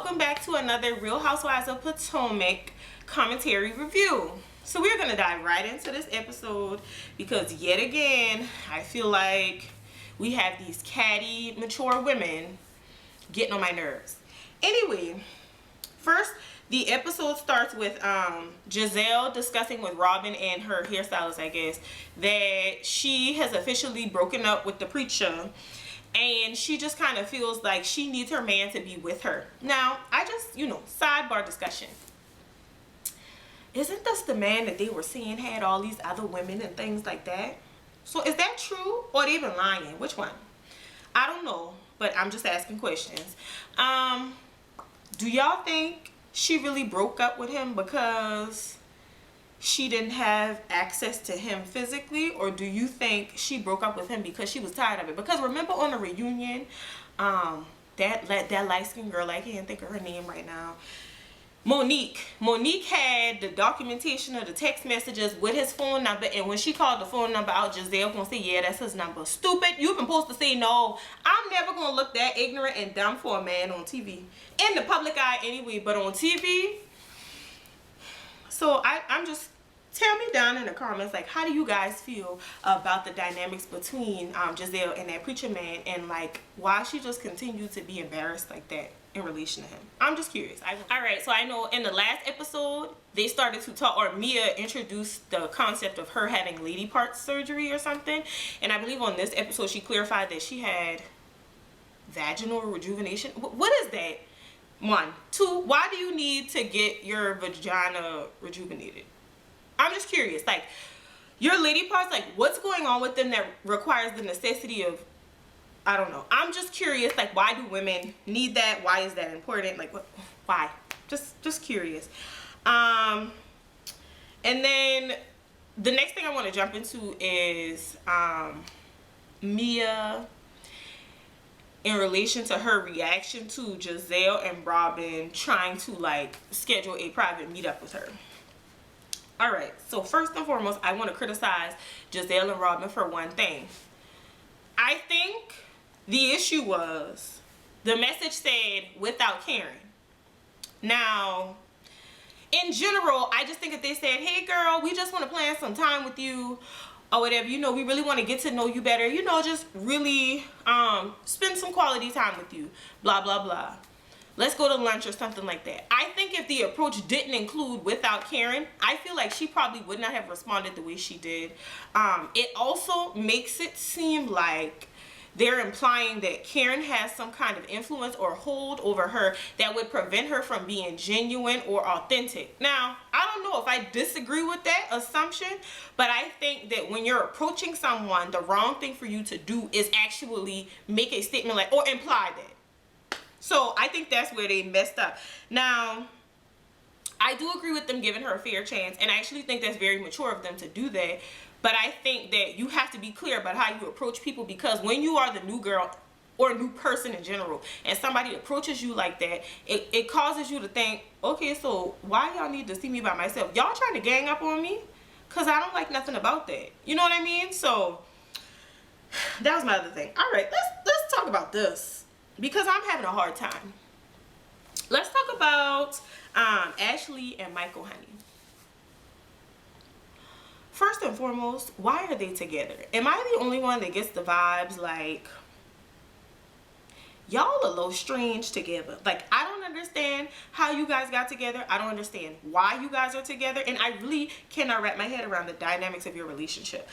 welcome back to another Real Housewives of Potomac commentary review. So we're going to dive right into this episode because yet again, I feel like we have these catty, mature women getting on my nerves. Anyway, first, the episode starts with Gizelle discussing with Robin and her hairstylist, I guess, that she has officially broken up with the preacher. And she just kind of feels like she needs her man to be with her. Now, I just, sidebar discussion. Isn't this the man that they were saying had all these other women and things like that? So is that true or they been lying? Which one? I don't know, but I'm just asking questions. Do y'all think she really broke up with him because she didn't have access to him physically, or do you think she broke up with him because she was tired of it? Because remember on the reunion, that light-skinned girl, I can't think of her name right now, Monique had the documentation of the text messages with his phone number, and when she called the phone number out, Gizelle gonna say, yeah, that's his number. Stupid, you've been supposed to say no. I'm never gonna look that ignorant and dumb for a man on TV, in the public eye anyway, but on TV. So I'm just, tell me down in the comments, like, how do you guys feel about the dynamics between Gizelle and that preacher man, and like why she just continued to be embarrassed like that in relation to him? I'm just curious. All right, so I know in the last episode they started to talk, or Miya introduced the concept of her having lady parts surgery or something, and I believe on this episode she clarified that she had vaginal rejuvenation. What is that? 1, 2, why do you need to get your vagina rejuvenated? I'm just curious, like, your lady parts, like, what's going on with them that requires the necessity of, I don't know. I'm just curious, like, why do women need that? Why is that important? Like, what, why? Just curious. And then the next thing I want to jump into is Miya, in relation to her reaction to Gizelle and Robin trying to like schedule a private meetup with her. All right, so first and foremost, I want to criticize Gizelle and Robin for one thing. I think the issue was the message said without caring. Now, in general, I just think if they said, hey girl, we just want to plan some time with you, or whatever, we really want to get to know you better, just really spend some quality time with you, blah blah blah, let's go to lunch or something like that. I think if the approach didn't include without caring, I feel like she probably would not have responded the way she did. It also makes it seem like they're implying that Karen has some kind of influence or hold over her that would prevent her from being genuine or authentic. Now, I don't know if I disagree with that assumption, but I think that when you're approaching someone, the wrong thing for you to do is actually make a statement like, or imply that. So I think that's where they messed up. Now, I do agree with them giving her a fair chance, and I actually think that's very mature of them to do that. But I think that you have to be clear about how you approach people, because when you are the new girl or new person in general and somebody approaches you like that, it causes you to think, okay, so why y'all need to see me by myself? Y'all trying to gang up on me? Because I don't like nothing about that. You know what I mean? So that was my other thing. All right, let's talk about this because I'm having a hard time. Let's talk about Ashley and Michael, honey. First and foremost, why are they together? Am I the only one that gets the vibes like y'all a little strange together? Like, I don't understand how you guys got together. I don't understand why you guys are together, and I really cannot wrap my head around the dynamics of your relationship.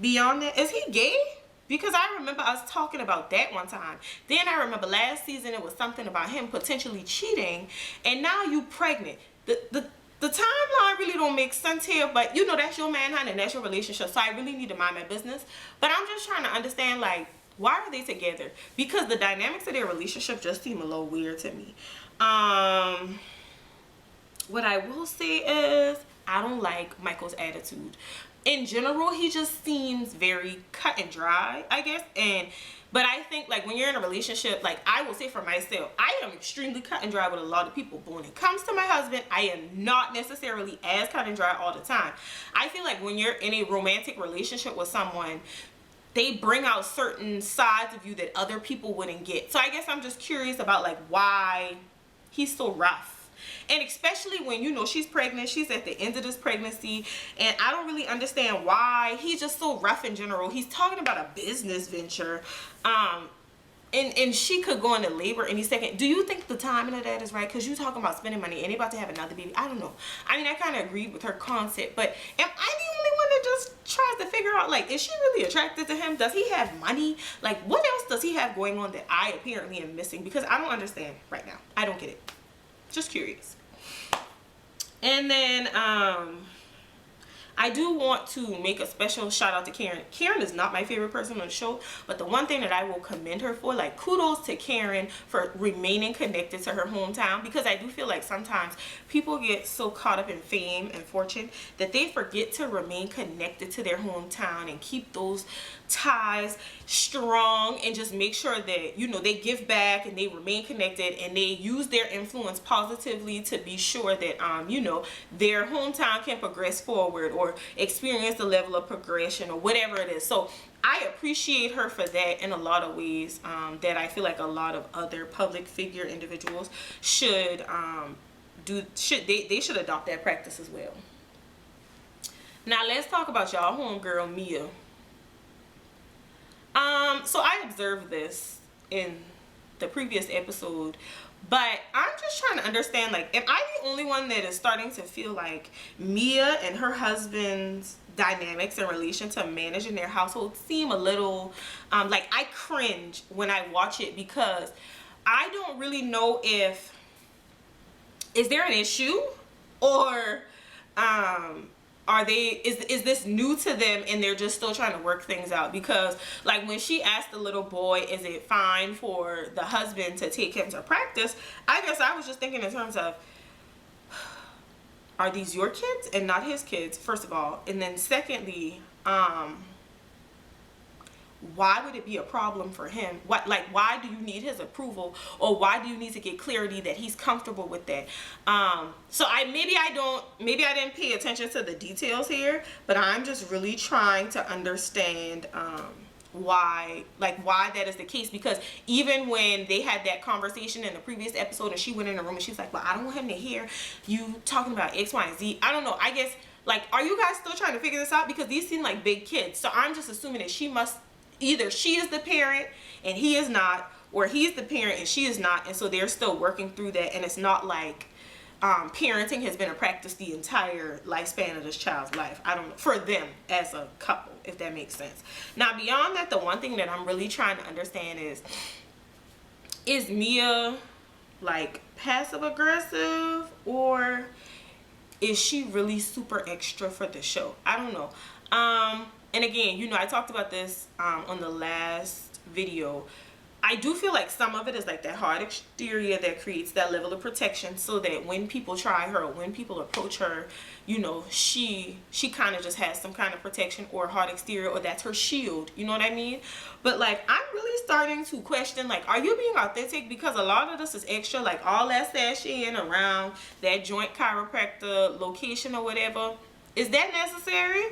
Beyond that, is he gay? Because I remember us talking about that one time. Then I remember last season it was something about him potentially cheating, and now you pregnant. The timeline really don't make sense here, but that's your man, honey, and that's your relationship, so I really need to mind my business. But I'm just trying to understand, like, why are they together? Because the dynamics of their relationship just seem a little weird to me. What I will say is I don't like Michael's attitude. In general, he just seems very cut and dry, I guess, but I think, like, when you're in a relationship, like, I will say for myself, I am extremely cut and dry with a lot of people. But when it comes to my husband, I am not necessarily as cut and dry all the time. I feel like when you're in a romantic relationship with someone, they bring out certain sides of you that other people wouldn't get. So I guess I'm just curious about like why he's so rough. And especially when, you know, she's pregnant, she's at the end of this pregnancy, and I don't really understand why he's just so rough in general. He's talking about a business venture, and she could go into labor any second. Do you think the timing of that is right? Because you talking about spending money and they about to have another baby. I don't know. I mean, I kind of agreed with her concept, but am I the only one that just tries to figure out, like, is she really attracted to him? Does he have money? Like, what else does he have going on that I apparently am missing? Because I don't understand right now. I don't get it. Just curious. And then I do want to make a special shout out to Karen. Karen is not my favorite person on the show, but the one thing that I will commend her for, like, kudos to Karen for remaining connected to her hometown, because I do feel like sometimes people get so caught up in fame and fortune that they forget to remain connected to their hometown and keep those ties strong, and just make sure that, you know, they give back and they remain connected and they use their influence positively to be sure that you know, their hometown can progress forward or experience the level of progression or whatever it is. So I appreciate her for that in a lot of ways, that I feel like a lot of other public figure individuals should they should adopt that practice as well. Now let's talk about y'all homegirl Miya. So I observed this in the previous episode, but I'm just trying to understand, like, am I the only one that is starting to feel like Miya and her husband's dynamics in relation to managing their household seem a little, like, I cringe when I watch it, because I don't really know if, is there an issue, or, is this new to them and they're just still trying to work things out? Because, like, when she asked the little boy, is it fine for the husband to take him to practice, I guess I was just thinking in terms of, are these your kids and not his kids, first of all? And then secondly, why would it be a problem for him? Why do you need his approval, or why do you need to get clarity that he's comfortable with that? So maybe I didn't pay attention to the details here, but I'm just really trying to understand why that is the case. Because even when they had that conversation in the previous episode and she went in the room and she was like, well, I don't want him to hear you talking about X, Y, and Z. I don't know. I guess, like, are you guys still trying to figure this out? Because these seem like big kids. So I'm just assuming that either she is the parent and he is not, or he's the parent and she is not, and so they're still working through that, and it's not like parenting has been a practice the entire lifespan of this child's life. I don't know, for them as a couple, if that makes sense. Now beyond that, the one thing that I'm really trying to understand is Miya, like, passive aggressive, or is she really super extra for the show? I don't know. And again, you know, I talked about this on the last video. I do feel like some of it is like that hard exterior that creates that level of protection, so that when people try her, or when people approach her, you know, she kind of just has some kind of protection or hard exterior, or that's her shield, you know what I mean? But, like, I'm really starting to question, like, are you being authentic? Because a lot of this is extra, like all that sashaying around that joint chiropractor location or whatever. Is that necessary?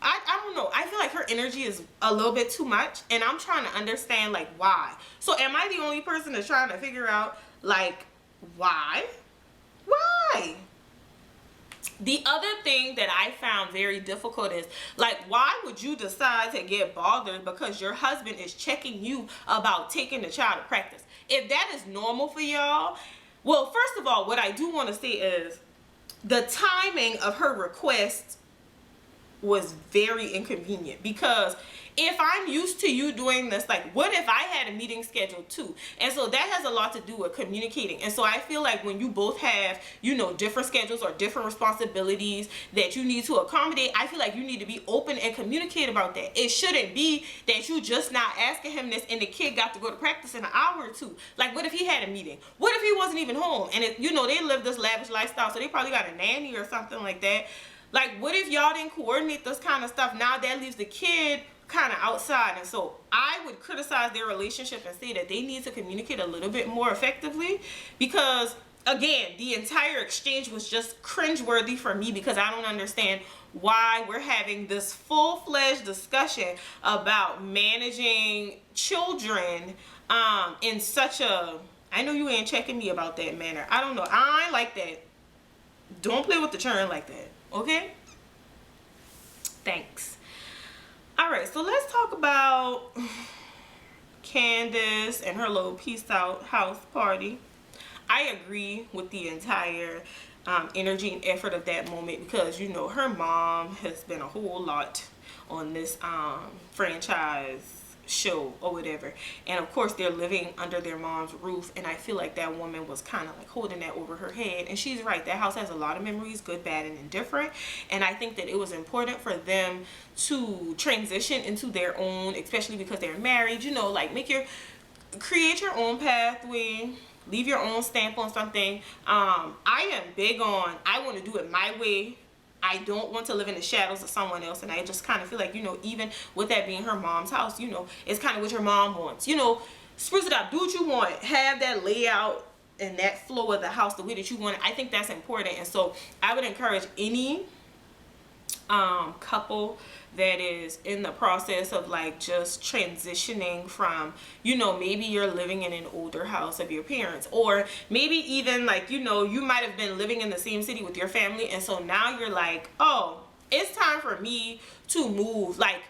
I don't know. I feel like her energy is a little bit too much, and I'm trying to understand, like, why. So am I the only person that's trying to figure out, like, why? Why? The other thing that I found very difficult is, like, why would you decide to get bothered because your husband is checking you about taking the child to practice? If that is normal for y'all, well, first of all, what I do want to say is the timing of her request was very inconvenient, because if I'm used to you doing this, like, what if I had a meeting scheduled too? And so that has a lot to do with communicating. And so I feel like when you both have, you know, different schedules or different responsibilities that you need to accommodate, I feel like you need to be open and communicate about that. It shouldn't be that you just not asking him this and the kid got to go to practice in an hour or two. Like, what if he had a meeting? What if he wasn't even home? And you know, they live this lavish lifestyle, so they probably got a nanny or something like that. Like, what if y'all didn't coordinate this kind of stuff? Now that leaves the kid kind of outside. And so I would criticize their relationship and say that they need to communicate a little bit more effectively, because again, the entire exchange was just cringeworthy for me, because I don't understand why we're having this full-fledged discussion about managing children in such a, I know you ain't checking me about that manner. I don't know. I ain't like that. Don't play with the churn like that. Okay? Thanks. Alright, so let's talk about Candace and her little peace out house party. I agree with the entire energy and effort of that moment, because you know her mom has been a whole lot on this franchise show or whatever, and of course they're living under their mom's roof, and I feel like that woman was kind of like holding that over her head, and she's right, that house has a lot of memories, good, bad, and indifferent, and I think that it was important for them to transition into their own, especially because they're married, you know, like create your own pathway, leave your own stamp on something. I am big on, I want to do it my way. I don't want to live in the shadows of someone else. And I just kind of feel like, you know, even with that being her mom's house, you know, it's kind of what your mom wants. You know, spruce it up, do what you want, have that layout and that flow of the house the way that you want it. I think that's important. And so I would encourage any couple that is in the process of like just transitioning from, you know, maybe you're living in an older house of your parents, or maybe even like, you know, you might have been living in the same city with your family, and so now you're like, oh, it's time for me to move. Like,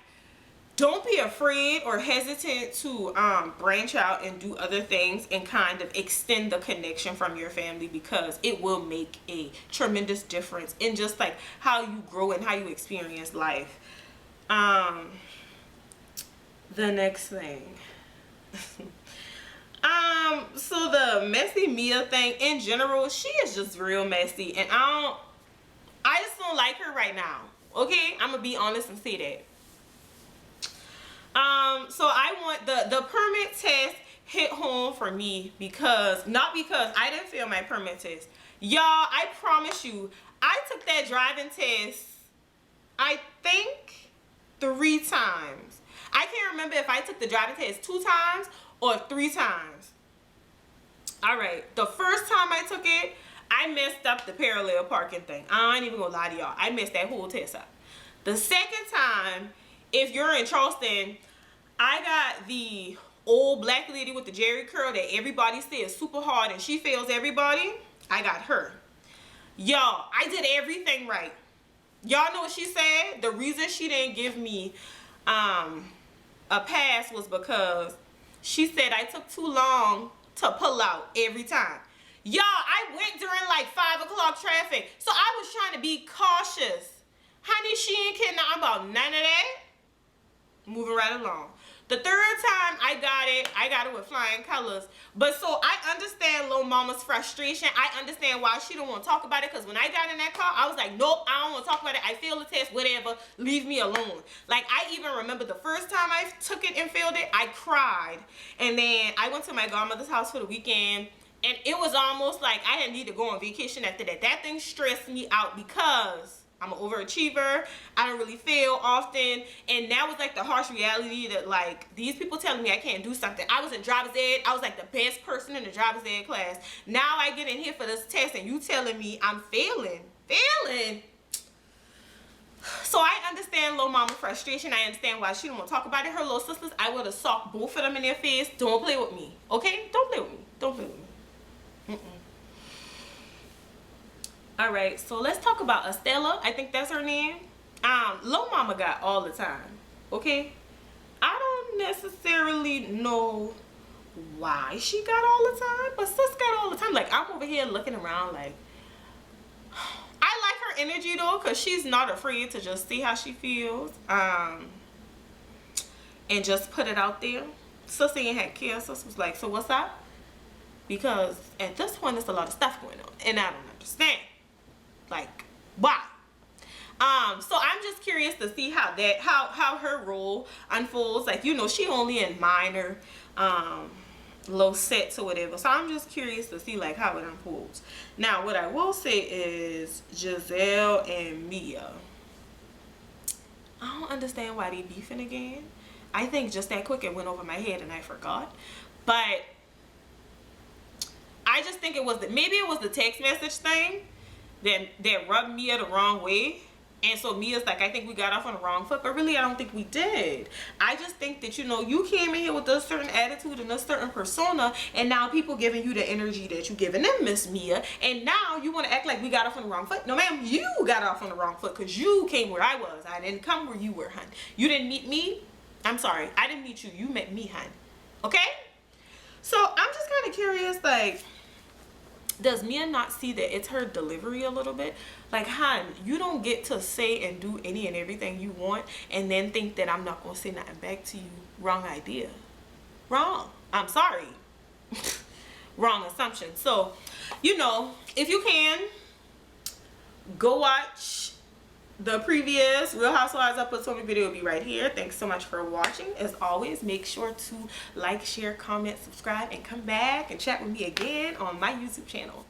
don't be afraid or hesitant to branch out and do other things and kind of extend the connection from your family, because it will make a tremendous difference in just like how you grow and how you experience life. The next thing. So the messy Mia thing in general, she is just real messy, and I just don't like her right now. Okay, I'm gonna be honest and say that. So I want the permit test hit home for me, because not because I didn't fail my permit test. Y'all, I promise you, I took that driving test, I think 3 times. I can't remember if I took the driving test 2 times or 3 times. All right, the first time I took it, I messed up the parallel parking thing. I ain't even gonna lie to y'all, I messed that whole test up. The second time, if you're in Charleston, I got the old black lady with the jerry curl that everybody says super hard and she fails everybody. I got her. Y'all, I did everything right. Y'all know what she said? The reason she didn't give me a pass was because she said I took too long to pull out every time. Y'all, I went during like 5 o'clock traffic, so I was trying to be cautious. Honey, she ain't kidding about none of that. Moving right along. The third time I got it with flying colors. But so I understand Lil Mama's frustration. I understand why she don't want to talk about it, because when I got in that car, I was like, nope, I don't want to talk about it. I failed the test, whatever. Leave me alone. Like, I even remember the first time I took it and failed it, I cried. And then I went to my godmother's house for the weekend, and it was almost like I didn't need to go on vacation after that. That thing stressed me out because I'm an overachiever. I don't really fail often. And that was like the harsh reality that like these people telling me I can't do something. I was in driver's ed. I was like the best person in the driver's ed class. Now I get in here for this test and you telling me I'm failing. So I understand Lil Mama's frustration. I understand why she don't want to talk about it. Her little sisters, I would have socked both of them in their face. Don't play with me. Okay? Don't play with me. Don't play with me. Alright, so let's talk about Estella. I think that's her name. Lil Mama got all the time. Okay? I don't necessarily know why she got all the time, but sis got all the time. Like, I'm over here looking around like, I like her energy though, because she's not afraid to just see how she feels. And just put it out there. Sis ain't had care. Sis was like, so what's up? Because at this point, there's a lot of stuff going on, and I don't understand. Like, why? So I'm just curious to see how her role unfolds. Like, you know, she only in minor low sets or whatever. So I'm just curious to see like how it unfolds. Now, what I will say is Gizelle and Mia. I don't understand why they beefing again. I think just that quick it went over my head and I forgot. But I just think it was maybe it was the text message thing that rubbed Mia the wrong way. And so Mia's like, I think we got off on the wrong foot, but really I don't think we did. I just think that, you know, you came in here with a certain attitude and a certain persona, and now people giving you the energy that you giving them, Miss Mia, and now you want to act like we got off on the wrong foot. No, ma'am, you got off on the wrong foot because you came where I was. I didn't come where you were, hun. You didn't meet me. I'm sorry. I didn't meet you. You met me, hun. Okay? So I'm just kind of curious, like, does Mia not see that it's her delivery a little bit? Like, hon, you don't get to say and do any and everything you want and then think that I'm not going to say nothing back to you. Wrong idea. Wrong. I'm sorry. Wrong assumption. So, you know, if you can, go watch the previous Real Housewives of Potomac video. Will be right here. Thanks so much for watching. As always, make sure to like, share, comment, subscribe, and come back and chat with me again on my YouTube channel.